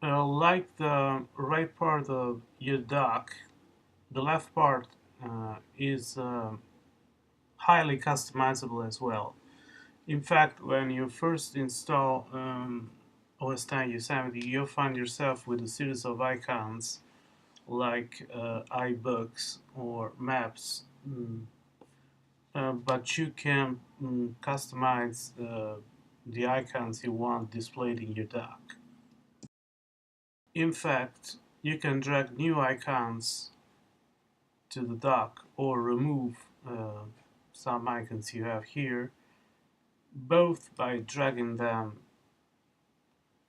Like the right part of your dock, the left part is highly customizable as well. In fact, when you first install OSX Yosemite, you'll find yourself with a series of icons like iBooks or maps, but you can customize the icons you want displayed in your dock. In fact, you can drag new icons to the dock or remove some icons you have here, both by dragging them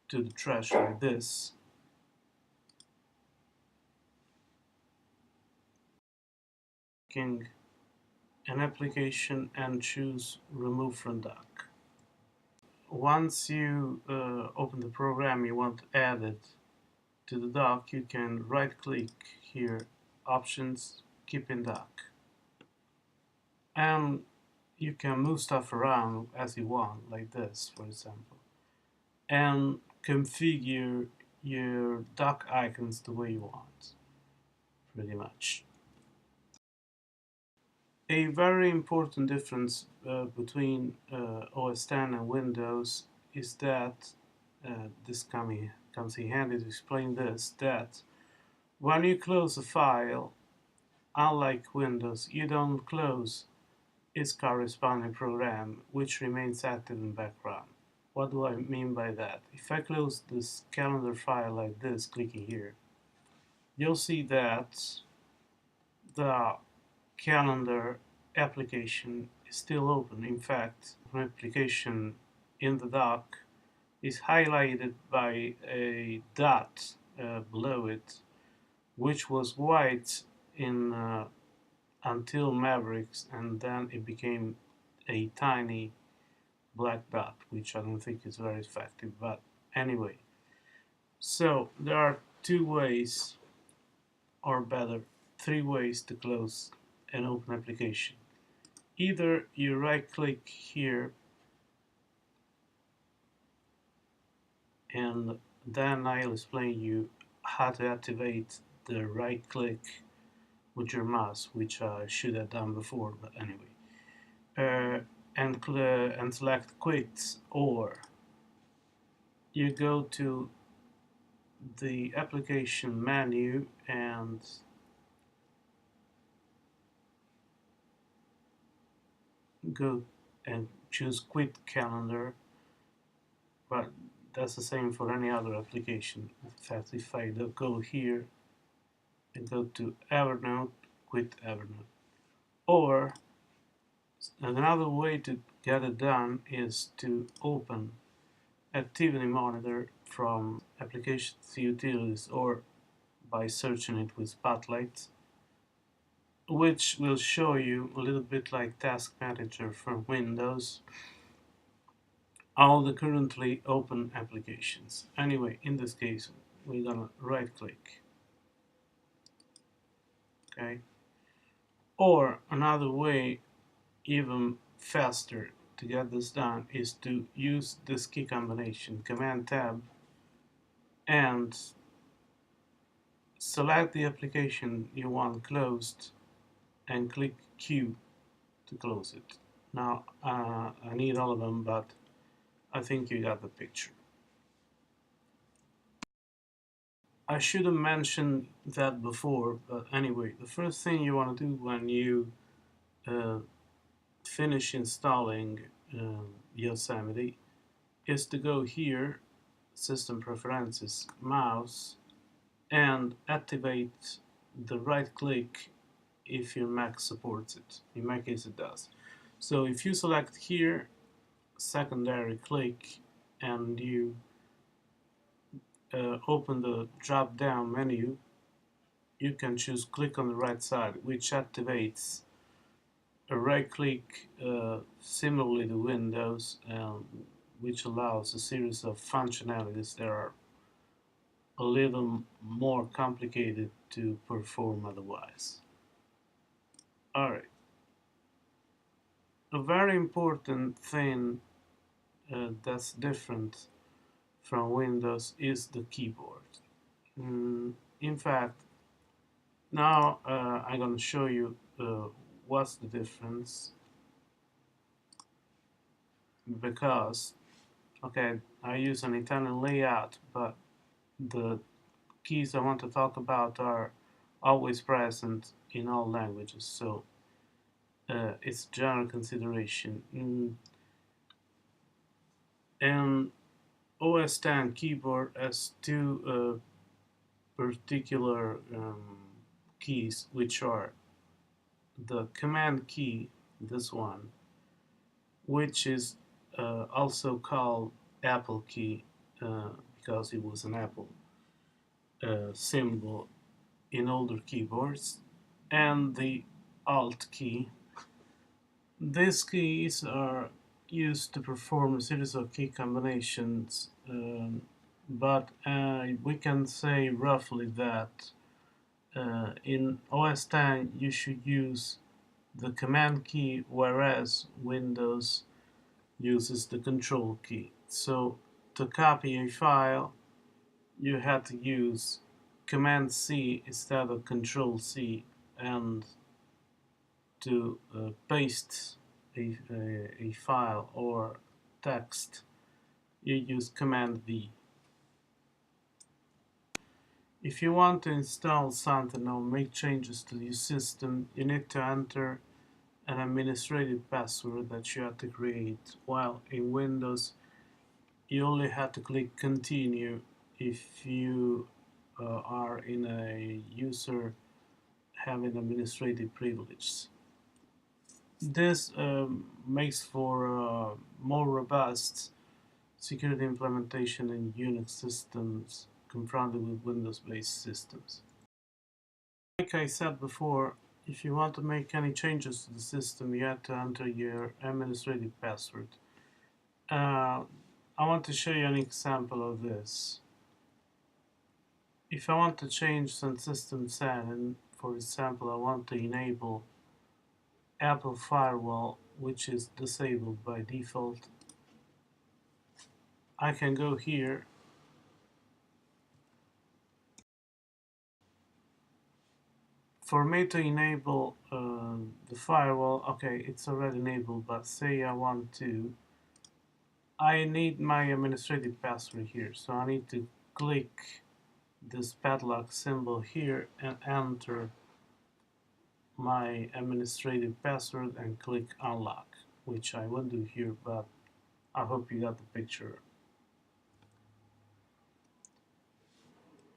to the trash like this, clicking an application and choose remove from dock. Once you open the program you want to add it to the dock, you can right click here, options, keep in dock, and you can move stuff around as you want, like this for example, and configure your dock icons the way you want, pretty much. A very important difference between OS X and Windows is that this comes in handy to explain this, that when you close a file, unlike Windows, you don't close its corresponding program, which remains active in background. What do I mean by that? If I close this calendar file like this, clicking here, you'll see that the calendar application is still open. In fact, an application in the dock is highlighted by a dot below it, which was white in until Mavericks, and then it became a tiny black dot, which I don't think is very effective. But anyway, so there are two ways, or better, three ways to close an open application. Either you right click here and then I'll explain you how to activate the right click with your mouse, which I should have done before, but anyway. And select quit, or you go to the application menu and go and choose quit calendar, but that's the same for any other application. In fact, if I go here and go to Evernote, quit Evernote. Or another way to get it done is to open Activity Monitor from Applications Utilities, or by searching it with Spotlight, which will show you a little bit like Task Manager from Windows, all the currently open applications. Anyway, in this case, we're gonna right click. Okay. Or another way, even faster, to get this done is to use this key combination, Command Tab, and select the application you want closed and click Q to close it. Now I need all of them, but I think you got the picture. I should have mentioned that before, but anyway, the first thing you want to do when you uh, finish installing Yosemite is to go here, System Preferences, Mouse, and activate the right click if your Mac supports it. In my case it does. So if you select here, secondary click, and you open the drop down menu, you can choose click on the right side, which activates a right click similarly to Windows, which allows a series of functionalities that are a little more complicated to perform otherwise. Alright, a very important thing that's different from Windows is the keyboard. In fact, now I'm going to show you what's the difference, because okay, I use an Italian layout, but the keys I want to talk about are always present in all languages, so it's general consideration. And OS X keyboard has two particular keys, which are the command key, this one, which is also called Apple key because it was an Apple symbol in older keyboards, and the Alt key. These keys are used to perform a series of key combinations, but we can say roughly that in OS X you should use the command key, whereas Windows uses the control key. So to copy a file, you had to use command C instead of control C, and to paste a file or text, you use command V. If you want to install something or make changes to your system, you need to enter an administrative password that you have to create, while in Windows you only have to click continue if you are in a user having administrative privileges. This makes for more robust security implementation in Unix systems confronted with Windows-based systems. Like I said before, if you want to make any changes to the system, you have to enter your administrative password. I want to show you an example of this. If I want to change some system setting, for example, I want to enable Apple Firewall, which is disabled by default, I can go here for me to enable the firewall. Okay, it's already enabled, but say I want to, I need my administrative password here, so I need to click this padlock symbol here and enter my administrative password and click unlock, which I will do here, but I hope you got the picture.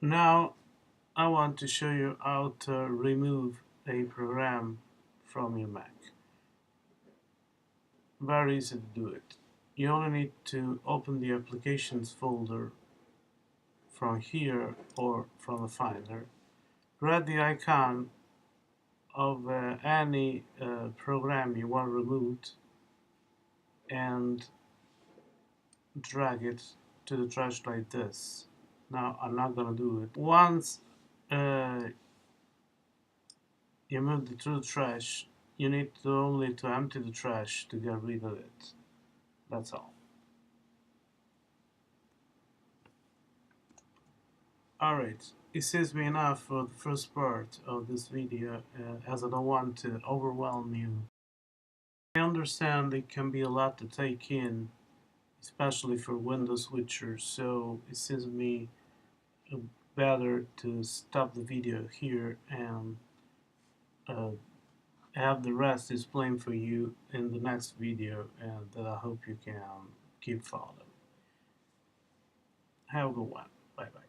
Now I want to show you how to remove a program from your Mac. Very easy to do it. You only need to open the applications folder from here or from the Finder. Grab the icon of any program you want removed and drag it to the trash like this. Now I'm not gonna do it. Once you move it to the trash, you need to only to empty the trash to get rid of it. That's all. Alright, it seems to be enough for the first part of this video, as I don't want to overwhelm you. I understand it can be a lot to take in, especially for Windows switchers, so it seems to me better to stop the video here and have the rest explained for you in the next video, and that I hope you can keep following. Have a good one. Bye bye.